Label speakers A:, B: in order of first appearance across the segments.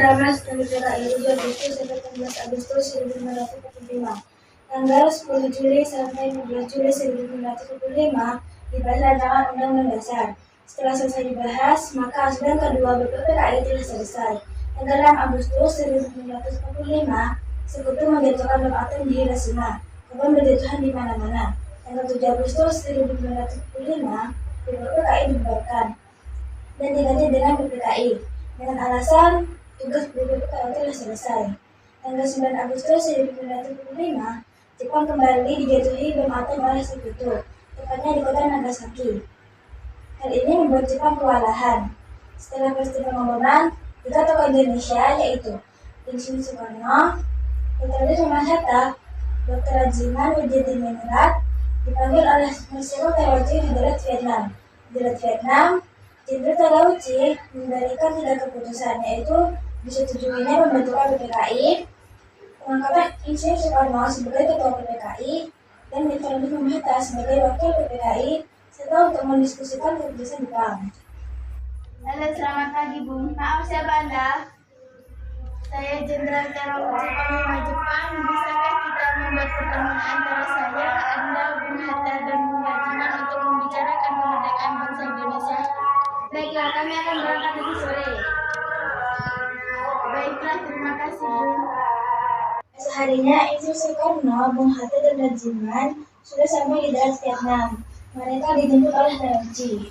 A: Rakernas PKI 7 Agustus sampai 16 Agustus 1945. Tanggal 10 Juli sampai 14 Juli 1945 dibahas rancangan Undang-Undang Dasar. Setelah selesai dibahas, maka sidang kedua BPPKI telah selesai. Tanggal 6 Agustus 1945, Sekutu menjatuhkan bom atom di Hiroshima. Korban berjatuhan di mana-mana. Tanggal 7 Agustus 1945, BPPKI dibubarkan dan diganti dengan BPKI dengan alasan tugas BPPKI telah selesai. Tanggal 9 Agustus 1945, Jepang kembali dijatuhi bom atom oleh Sekutu, tepatnya di kota Nagasaki. Hal ini membuat Jepang kewalahan. Setelah peristiwa pemboman, 3 tokoh Indonesia yaitu Insinyur Soekarno, Dr. Soekarno Hatta, Dr. Rajiman Wijayadiningrat dipanggil oleh Marshal Terauchi Hadirat Vietnam. Hadirat Vietnam, Jenderal Terauchi memberikan 3 keputusan, yaitu disetujuinya pembentukan PPKI, pengangkatan Insinyur Soekarno sebagai ketua PPKI, dan Dr. Soekarno Hatta sebagai wakil PPKI, serta untuk mendiskusikan keputusan Jepang.
B: Halo, selamat pagi, Bung. Maaf, siapa Anda? Saya Jenderal Terauchi Panglima Jepang. Bisakah kita membuat pertemuan antara saya, Anda, Bung Hatta, dan Bung Rajiman untuk membicarakan kemerdekaan bangsa Indonesia? Baiklah, kami akan berangkat nanti sore. Baiklah, terima kasih, Bung.
A: Seharinya, Insinyur Soekarno, Bung Hatta, dan Rajiman sudah sampai di darat Vietnam. Mereka dijemput oleh Terauchi.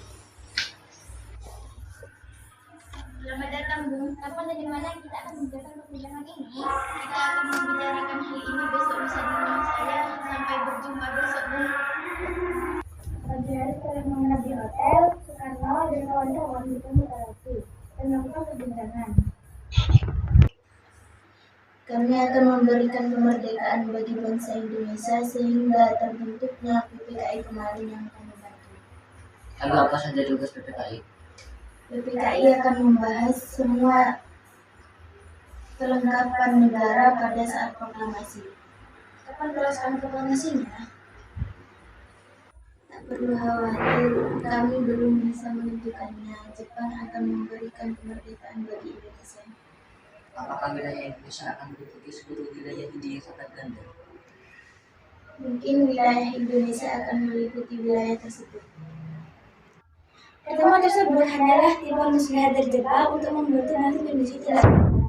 B: Selamat datang, Bung. Kapan dan di mana kita akan membicarakan perbincangan ini? Kita akan membicarakan hal ini besok lusa di rumah saya. Sampai berjumpa besok, Bung.
A: Pagi hari setelah menginap di hotel, Soekarno dan kawan-kawan bertemu Terauchi dan melakukan perbincangan.
C: Kami akan memberikan kemerdekaan bagi bangsa Indonesia sehingga terbentuknya PPKI kemarin yang akan membantu.
D: Lalu apa saja tugas PPKI?
C: PPKI akan membahas semua kelengkapan negara pada saat proklamasi.
A: Kapan pelaksanaan proklamasinya?
C: Tak perlu khawatir, kami belum bisa menentukannya. Jepang akan memberikan kemerdekaan bagi Indonesia.
D: Apakah wilayah Indonesia akan meliputi seluruh wilayah Hindia sangat ganda?
C: Mungkin wilayah Indonesia akan meliputi wilayah tersebut.
A: Pertemuan tersebut hanyalah timbal muslihat dari Jepang untuk membantu nanti Indonesia tidak berada.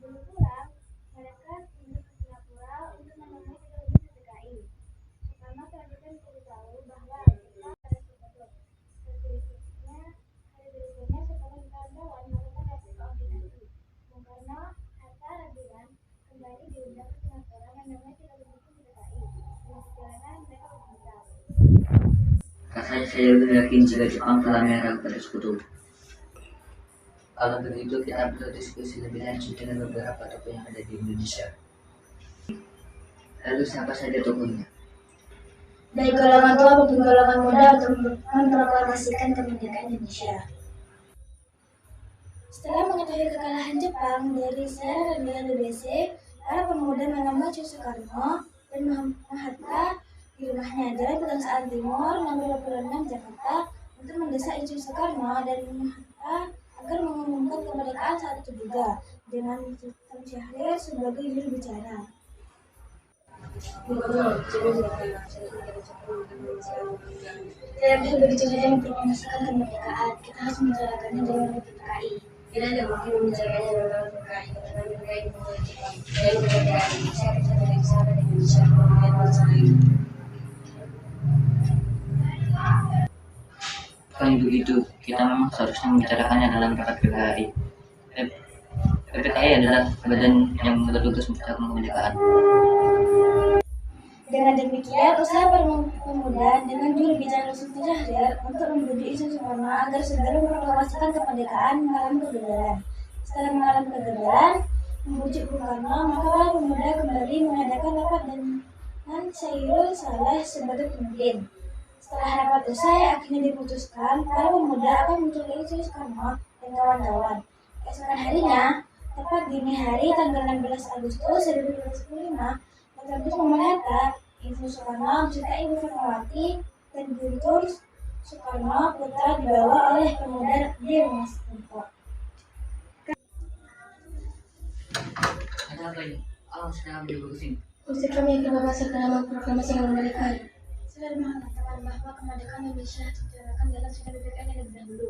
A: Belum pulang, mereka pindah ke Singapura untuk menemui ketua PPKI. Soekarno selanjutnya diberitahu bahwa Jepang pada Sekutu. Hari berikutnya Soekarno dan kawan-kawan melakukan rapat koordinasi. Bung Karno, Hatta, Rajiman kembali diundang ke Singapura menemui ketua PPKI. Dalam perjalanan mereka berbincang.
D: Rasanya saya lebih yakin jika Jepang telah menyerah kepada Sekutu. Kalau begitu, kita perlu diskusi lebih lanjut dengan beberapa tokoh yang ada di Indonesia. Lalu siapa saja tokohnya?
A: Dari golongan tua maupun golongan muda untuk memproklamasikan kemerdekaan Indonesia. Setelah mengetahui kekalahan Jepang dari siaran radio BBC, para pemuda menemui Soekarno dan Hatta di rumahnya Jalan Pegangsaan Timur, Nomor 26, Jakarta, untuk mendesak Insinyur Soekarno dan Hatta agar mengumumkan kemerdekaan saat itu juga, dengan Sultan Syahrir sebagai juru bicara. Tidak bisa begitu saja memproklamasikan kemerdekaan, kita harus menjalankannya dengan PPKI. Tidak ada mungkin membicarakannya dalam PPKI, karena PPKI dimulai Jepang. Dari kemerdekaan Indonesia, kita dari sana dan Indonesia, kemudian bangsa lain.
D: Bukan begitu, kita memang seharusnya membicarakannya dalam rapat PPKI. PPKI adalah badan yang bertugas membicarakan kemerdekaan.
A: Dengan demikian, usaha para pemuda dengan juru bicara Sultan Syahrir untuk membujuk Insinyur Soekarno agar segera memproklamasikan kemerdekaan mengalami kegagalan. Setelah mengalami kegagalan, membujuk Bung Karno, maka para pemuda kembali mengadakan rapat dengan Sairul Saleh sebagai pemimpin. Setelah rapat usai, akhirnya diputuskan para pemuda akan menculik Insinyur Soekarno dan kawan-kawan. Keesokan harinya, tepat dini hari tanggal 16 Agustus 1945, Dr. Muhammad Hatta, Insinyur Soekarno beserta Ibu Fatmawati dan Guntur Soekarno Putra dibawa oleh pemuda Dimas Tempo.
D: Ada apa ini? Allah sedang ambil pusing.
C: Mesti kami akan memasarkan nama proklamasi kemerdekaan.
A: Sudah mengatakan bahwa kemerdekaan Indonesia diciptakan dalam sejarah kemerdekaan yang lebih dahulu.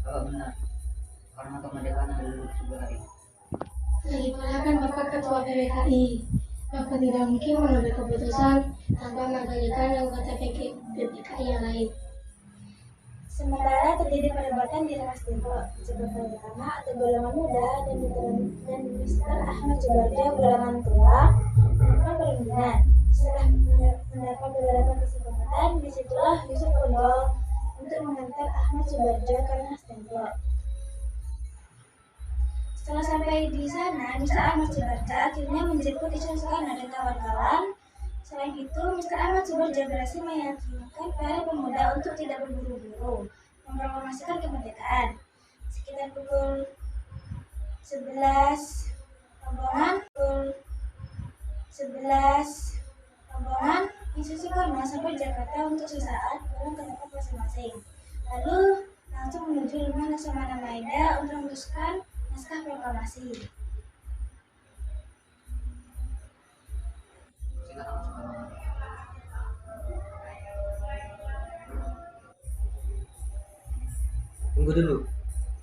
D: Oh benar. Karena kemerdekaan dulu sebuah hari.
C: Lagi pula kan Bapak Ketua PPKI. Bapak tidak mungkin mengambil keputusan tanpa mengembalikan anggota PPKI yang lain.
A: Sementara terjadi perdebatan di Mas Tempo disebabkan karena atau golongan muda dan Mr. Ahmad Subarjo golongan tua melakukan perundingan. Setelah mendapat beberapa kesepakatan, disitulah Yusuf Kondol untuk mengantar Ahmad Subarjo ke Mas Tempo. Setelah sampai di sana, Mr. Ahmad Subarjo akhirnya menjemput Isu Soekarno dan kawan-kawan. Selain itu, Mr. Ahmad Subarjo berhasil meyakinkan para pemuda untuk tidak berburu-buru memproklamasikan kemerdekaan. Sekitar pukul 11 rombongan Isu Soekarno sampai Jakarta untuk sesaat pulang ke tempat masing-masing. Lalu langsung menuju rumah Laksamana Maeda untuk menuliskan naskah proklamasi.
D: Tunggu dulu.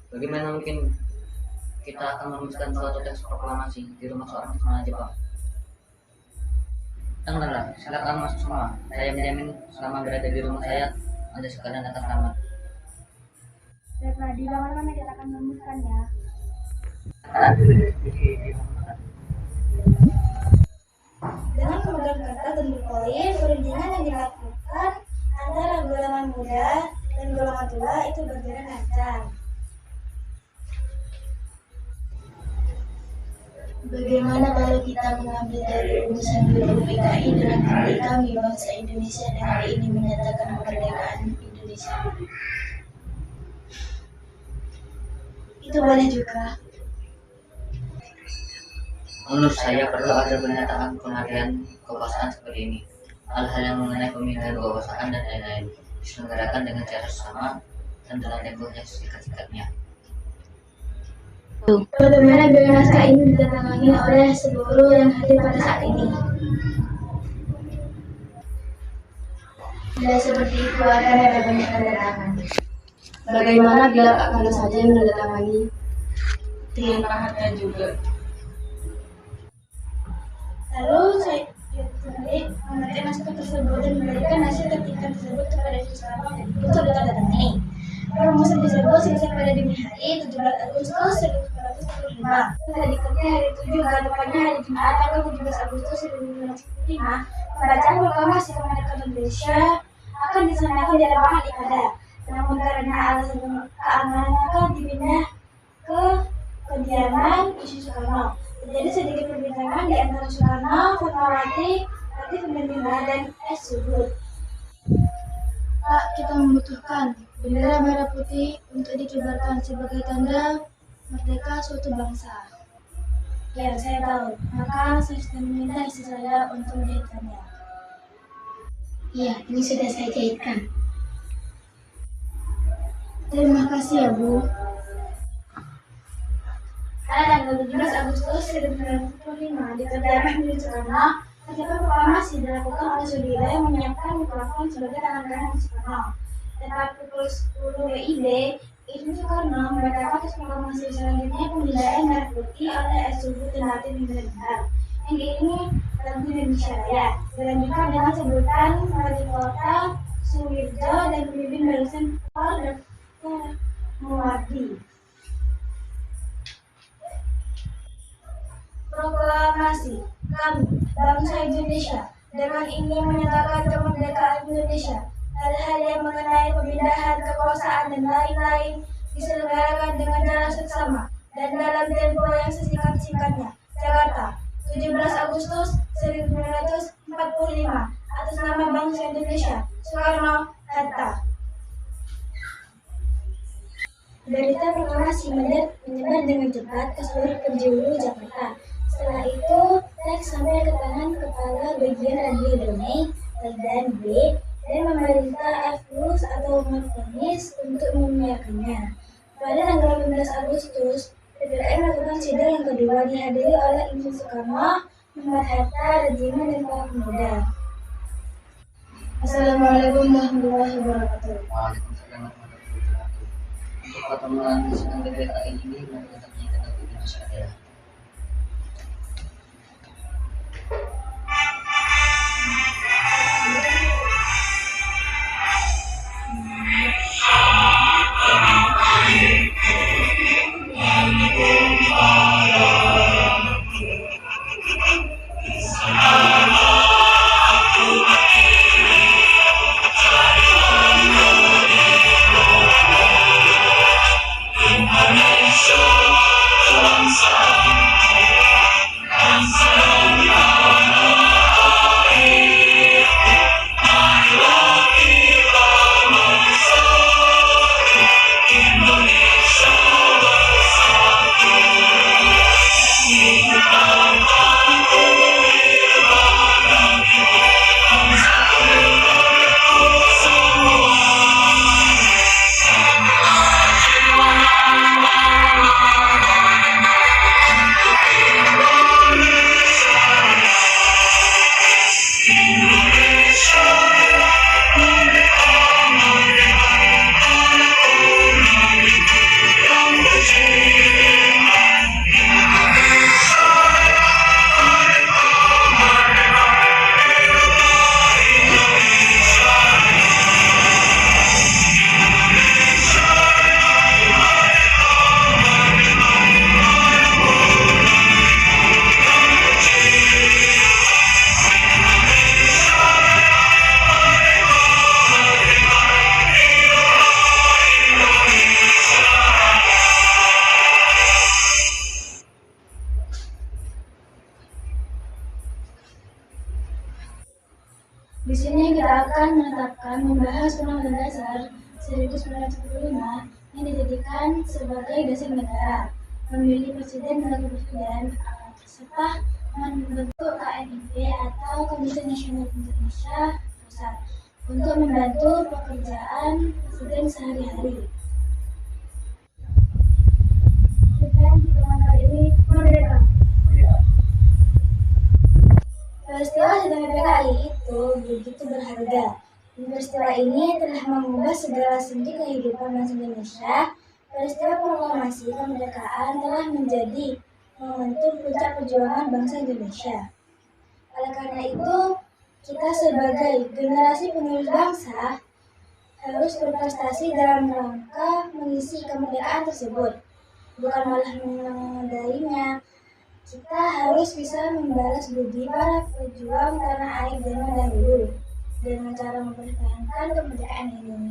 D: Bagaimana mungkin kita akan merumuskan suatu teks proklamasi di rumah seorang Laksamana Jepang? Tenanglah, silakan masuk semua. Saya menjamin selama berada di rumah saya, Anda sekalian akan selamat.
A: Baiklah, di mana kita akan merumuskannya. Dengan memegang kata dan berpoin, perundingan yang dilakukan antara golongan muda dan golongan tua itu berjalan lancar.
C: Bagaimana kalau kita mengambil dari rumusan dulu PKI dengan arti kami bangsa Indonesia dan hari ini menyatakan kemerdekaan Indonesia? Itu boleh juga.
D: Menurut saya perlu ada pernyataan penghargaan kekuasaan seperti ini. Hal-hal yang mengenai pemilihan kekuasaan dan lain-lain diselenggarakan dengan cara sama dan dalam tempo yang singkat-singkatnya.
C: Bagaimana bila naskah ini ditandatangani oleh seluruh yang hadir pada saat ini? Bila seperti itu akan ada banyak tanda tangan. Bagaimana bila Kak Carlo saja yang menandatangani? Dengan Pak Hatta juga.
A: Lalu saya mengerti naskah tersebut dan memberikan hasil ketika tersebut kepada Soekarno dan itu ditandatangani. Perumusan tersebut selesai pada dini hari 17 Agustus 1945. Setelah diikuti hari itu juga tepatnya hari Jumat tanggal 17 Agustus 1945, pembacaan proklamasi kemerdekaan Indonesia akan diselenggarakan di lapangan ibadah. Namun karena alasan keamanan maka dipindah ke kediaman Isu Soekarno. Terjadi sedikit perbincangan di antara Soekarno, Fatmawati, Latif Nurmila, dan S. Subud.
C: Pak, kita membutuhkan bendera merah putih untuk dikibarkan sebagai tanda merdeka suatu bangsa.
A: Ya, saya tahu. Maka saya sudah meminta istri saya untuk menjahitkannya.
C: Iya, ini sudah saya jahitkan. Terima kasih ya, Bu.
A: Pada tanggal 17 Agustus 1945 di kediaman Isu Soekarno, persiapan proklamasi dilakukan oleh Sudirman yang menyiapkan mikrofon sebagai tangan kanan Soekarno. Tepat pukul 10 WIB, Isu Soekarno membacakan teks proklamasi selanjutnya pembendaan merah putih oleh S. Subud dan Latif Nurmila yang diiringi lagu Indonesia Raya. Dilanjutkan dengan sebutan wali kota Suwirjo dan pemimpin barisan Paul Dr. Muwardi. Proklamasi kami, bangsa Indonesia, dengan ingin menyatakan kemerdekaan Indonesia. Hal-hal yang mengenai pemindahan kekuasaan dan lain-lain diselenggarakan dengan cara seksama dan dalam tempo yang sesingkat-singkatnya. Jakarta, 17 Agustus 1945, atas nama bangsa Indonesia, Soekarno, Hatta. Berita proklamasi menyebar dengan cepat ke seluruh penjuru Jakarta. Setelah itu, teks sampai ke tangan kepala bagian radio Damai dan B dan pemerintah F. Rus atau Marcos. bahwa dihadiri oleh Ibu Soekarno, Muhammad Hatta, Rajimin, dan para pemuda. Assalamualaikum warahmatullahi wabarakatuh.
D: Waalaikumsalam warahmatullahi wabarakatuh. Untuk pertemuan sidang BPKI ini menentukan tentang Indonesia Raya.
A: Di sini kita akan membahas Undang-Undang Dasar 1945 yang dijadikan sebagai dasar negara, memilih presiden dan wakil presiden, serta membentuk KNIP atau Komite Nasional Indonesia Pusat untuk membantu pekerjaan presiden sehari-hari. Dan kali ini merdeka. Peristiwa sidang PKI itu begitu berharga. Peristiwa ini telah mengubah segala sendi kehidupan bangsa Indonesia. Peristiwa proklamasi kemerdekaan telah menjadi momentum puncak perjuangan bangsa Indonesia. Oleh karena itu, kita sebagai generasi penerus bangsa harus berprestasi dalam rangka mengisi kemerdekaan tersebut, bukan malah menodainya. Kita harus bisa membalas budi para pejuang tanah air zaman dahulu dengan cara mempertahankan kemerdekaan ini.